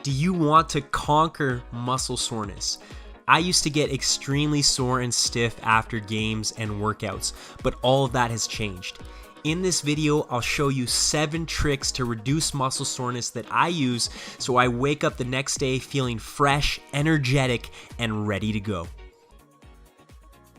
Do you want to conquer muscle soreness? I used to get extremely sore and stiff after games and workouts, but all of that has changed. In this video, I'll show you 7 tricks to reduce muscle soreness that I use so I wake up the next day feeling fresh, energetic, and ready to go.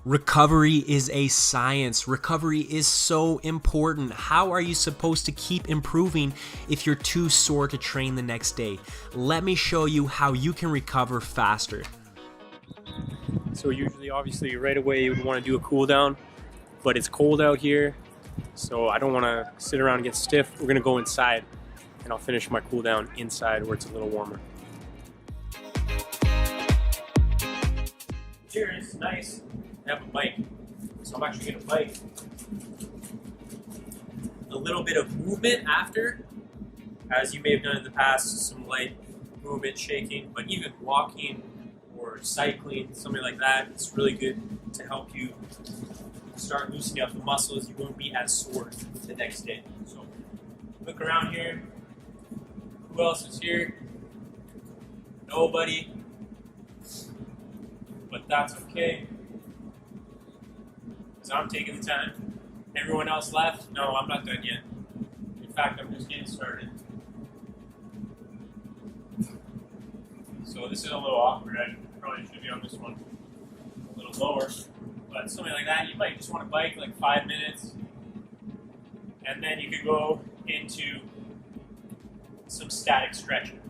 Recovery is a science. Recovery is so important. How are you supposed to keep improving if you're too sore to train the next day? Let me show you how you can recover faster. So usually, obviously, right away you would want to do a cool down, but it's cold out here, so I don't want to sit around and get stiff. We're going to go inside, and I'll finish my cool down inside where it's a little warmer. Here, it's nice to have a bike, so I'm actually going to bike. A little bit of movement after, as you may have done in the past, some light movement, shaking, but even walking or cycling, something like that, it's really good to help you start loosening up the muscles. You won't be as sore the next day. So look around here. Who else is here? Nobody. But that's okay, because I'm taking the time. Everyone else left? No, I'm not done yet. In fact, I'm just getting started. So this is a little awkward. I probably should be on this one a little lower. But something like that, you might just want to bike like 5 minutes. And then you could go into some static stretching.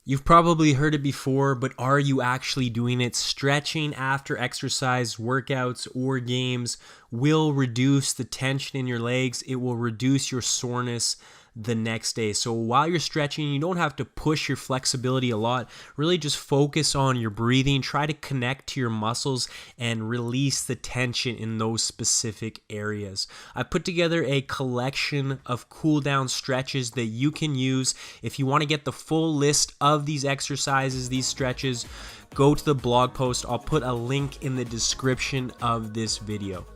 You've probably heard it before, but are you actually doing it? Stretching after exercise, workouts, or games will reduce the tension in your legs. It will reduce your soreness the next day. So while you're stretching, you don't have to push your flexibility a lot. Really just focus on your breathing. Try to connect to your muscles and release the tension in those specific areas. I put together a collection of cool down stretches that you can use. If you want to get the full list of these exercises, these stretches, go to the blog post. I'll put a link in the description of this video.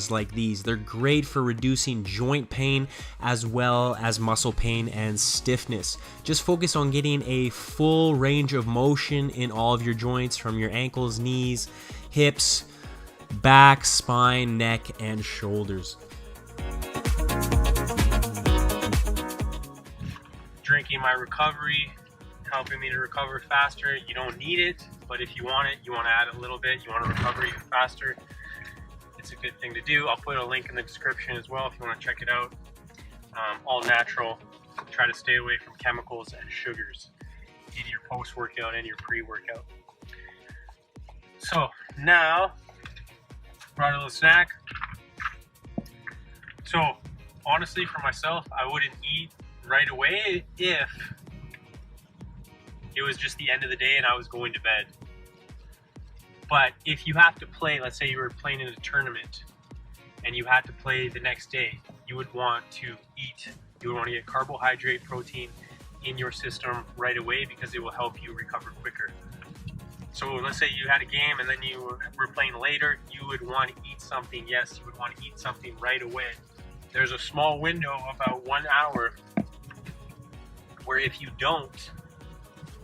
Like these. They're great for reducing joint pain as well as muscle pain and stiffness. Just focus on getting a full range of motion in all of your joints, from your ankles, knees, hips, back, spine, neck, and shoulders. Drinking my recovery, helping me to recover faster. You don't need it, but if you want it, you want to add a little bit, you want to recover even faster, it's a good thing to do. I'll put a link in the description as well if you want to check it out. All natural. Try to stay away from chemicals and sugars in your post-workout and your pre-workout. So now, brought a little snack. So honestly, for myself, I wouldn't eat right away if it was just the end of the day and I was going to bed. But if you have to play, let's say you were playing in a tournament and you had to play the next day, you would want to eat, you would want to get carbohydrate, protein in your system right away, because it will help you recover quicker. So let's say you had a game and then you were playing later, you would want to eat something. Yes, you would want to eat something right away. There's a small window, about 1 hour, where if you don't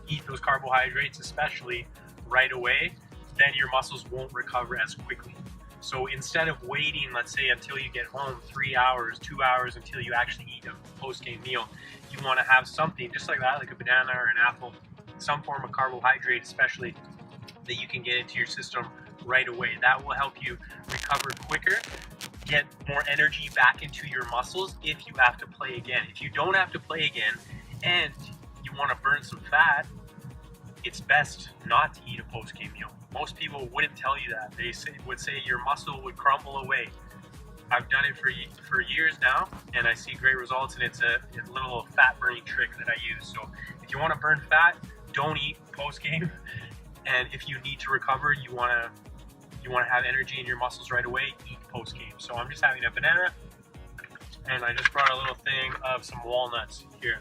eat those carbohydrates, especially right away, then your muscles won't recover as quickly. So instead of waiting, let's say, until you get home 3 hours, 2 hours until you actually eat a post-game meal, you want to have something just like that, like a banana or an apple, some form of carbohydrate especially, that you can get into your system right away. That will help you recover quicker get more energy back into your muscles if you have to play again. If you don't have to play again and you want to burn some fat, it's best not to eat a post-game meal. Most people wouldn't tell you that. They would say your muscle would crumble away. I've done it for years now, and I see great results, and it's a little fat burning trick that I use. So if you want to burn fat, don't eat post-game. And if you need to recover, you want to have energy in your muscles right away, eat post-game. So I'm just having a banana, and I just brought a little thing of some walnuts here.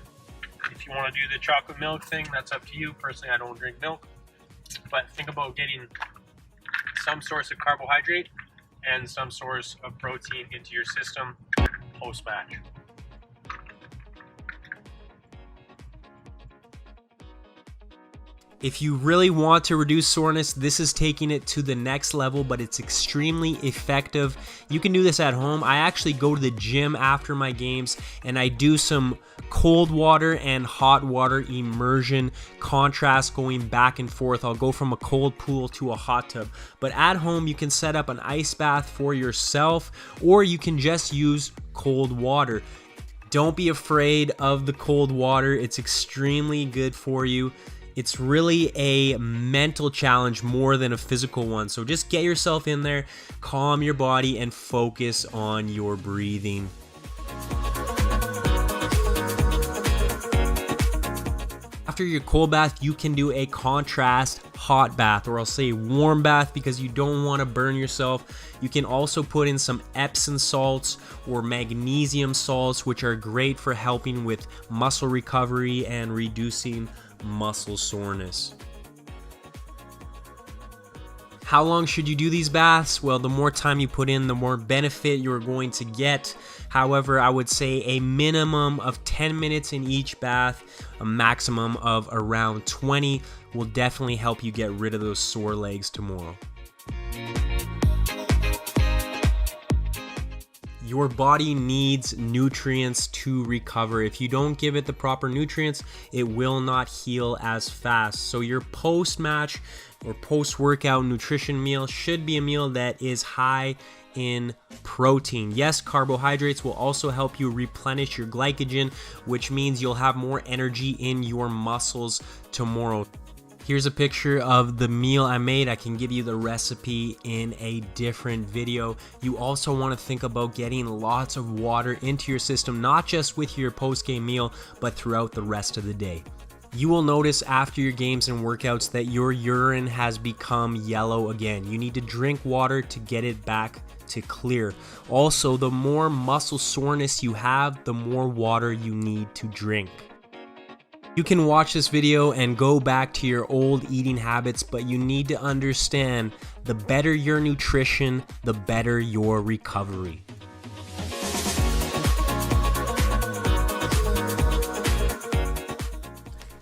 If you want to do the chocolate milk thing, that's up to you. Personally, I don't drink milk, but think about getting some source of carbohydrate and some source of protein into your system post-match. If you really want to reduce soreness, this is taking it to the next level, but it's extremely effective. You can do this at home. I actually go to the gym after my games and I do some cold water and hot water immersion contrast, going back and forth. I'll go from a cold pool to a hot tub. But at home, you can set up an ice bath for yourself, or you can just use cold water. Don't be afraid of the cold water. It's extremely good for you. It's really a mental challenge more than a physical one. So just get yourself in there, calm your body, and focus on your breathing. After your cold bath, you can do a contrast hot bath, or I'll say warm bath, because you don't want to burn yourself. You can also put in some Epsom salts or magnesium salts, which are great for helping with muscle recovery and reducing muscle soreness. How long should you do these baths? Well, the more time you put in, the more benefit you're going to get. However, I would say a minimum of 10 minutes in each bath, a maximum of around 20 will definitely help you get rid of those sore legs tomorrow. Your body needs nutrients to recover. If you don't give it the proper nutrients, it will not heal as fast. So your post-match or post-workout nutrition meal should be a meal that is high in protein. Yes, carbohydrates will also help you replenish your glycogen, which means you'll have more energy in your muscles tomorrow. Here's a picture of the meal I made. I can give you the recipe in a different video. You also want to think about getting lots of water into your system, not just with your post-game meal, but throughout the rest of the day. You will notice after your games and workouts that your urine has become yellow again. You need to drink water to get it back to clear. Also, the more muscle soreness you have, the more water you need to drink. You can watch this video and go back to your old eating habits, but you need to understand the better your nutrition, the better your recovery.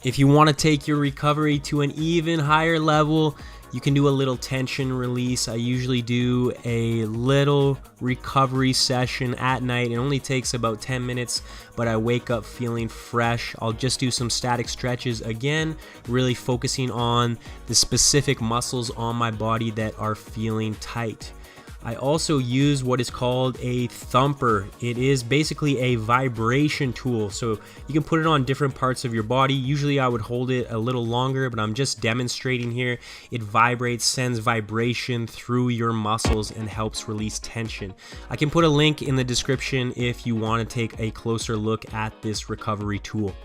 If you want to take your recovery to an even higher level, you can do a little tension release. I usually do a little recovery session at night. It only takes about 10 minutes, but I wake up feeling fresh. I'll just do some static stretches again, really focusing on the specific muscles on my body that are feeling tight. I also use what is called a thumper. It is basically a vibration tool, so you can put it on different parts of your body. Usually I would hold it a little longer, but I'm just demonstrating here. It vibrates, sends vibration through your muscles, and helps release tension. I can put a link in the description if you want to take a closer look at this recovery tool.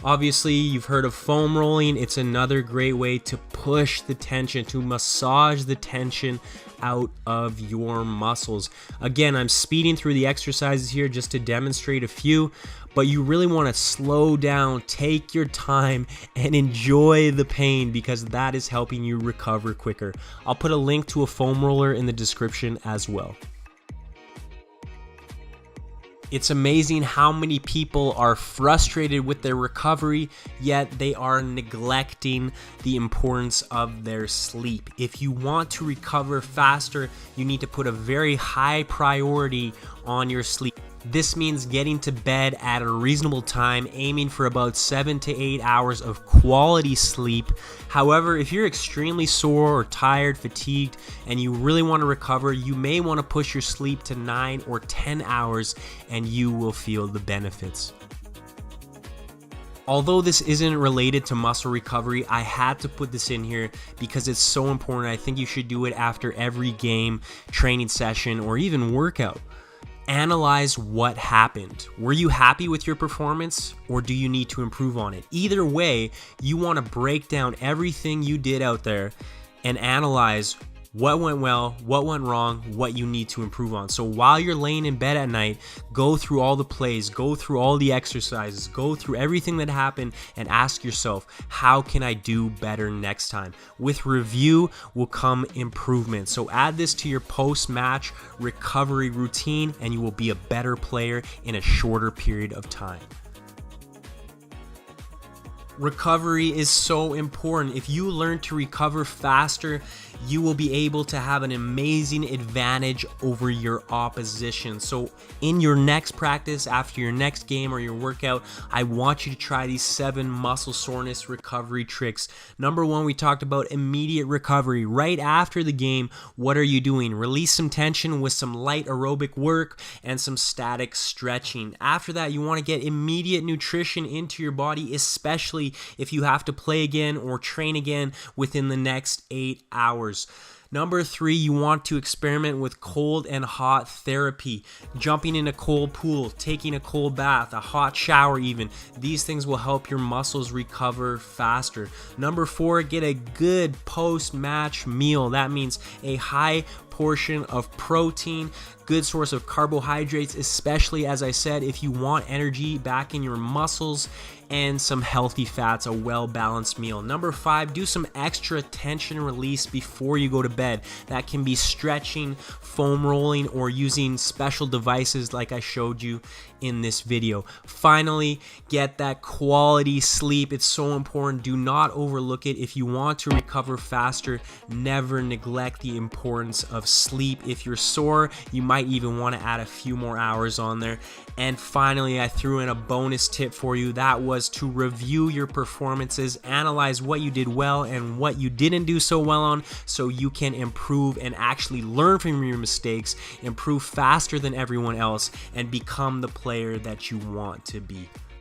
Obviously, you've heard of foam rolling. It's another great way to push the tension, to massage the tension out of your muscles. Again, I'm speeding through the exercises here just to demonstrate a few, but you really want to slow down, take your time, and enjoy the pain, because that is helping you recover quicker. I'll put a link to a foam roller in the description as well. It's amazing how many people are frustrated with their recovery, yet they are neglecting the importance of their sleep. If you want to recover faster, you need to put a very high priority on your sleep. This means getting to bed at a reasonable time, aiming for about 7 to 8 hours of quality sleep. However, if you're extremely sore or tired, fatigued, and you really want to recover, you may want to push your sleep to 9 or 10 hours and you will feel the benefits. Although this isn't related to muscle recovery, I had to put this in here because it's so important. I think you should do it after every game, training session, or even workout. Analyze what happened. Were you happy with your performance, or do you need to improve on it? Either way, you want to break down everything you did out there and analyze what went well, what went wrong, what you need to improve on. So while you're laying in bed at night, go through all the plays, go through all the exercises, go through everything that happened and ask yourself, how can I do better next time? With review will come improvement. So add this to your post-match recovery routine and you will be a better player in a shorter period of time. Recovery is so important. If you learn to recover faster, you will be able to have an amazing advantage over your opposition. So in your next practice, after your next game or your workout, I want you to try these 7 muscle soreness recovery tricks. Number 1, we talked about immediate recovery. Right after the game, what are you doing? Release some tension with some light aerobic work and some static stretching. After that, you want to get immediate nutrition into your body, especially if you have to play again or train again within the next 8 hours. Number 3, you want to experiment with cold and hot therapy. Jumping in a cold pool, taking a cold bath, a hot shower even. These things will help your muscles recover faster. Number 4, get a good post-match meal. That means a high portion of protein, good source of carbohydrates, especially, as I said, if you want energy back in your muscles, and some healthy fats, a well-balanced meal. Number 5, do some extra tension release before you go to bed. That can be stretching, foam rolling, or using special devices like I showed you in this video. Finally, get that quality sleep. It's so important. Do not overlook it. If you want to recover faster, never neglect the importance of sleep. If you're sore, you might even want to add a few more hours on there. And finally, I threw in a bonus tip for you. That was to review your performances, analyze what you did well and what you didn't do so well on, so you can improve and actually learn from your mistakes, improve faster than everyone else, and become the player that you want to be.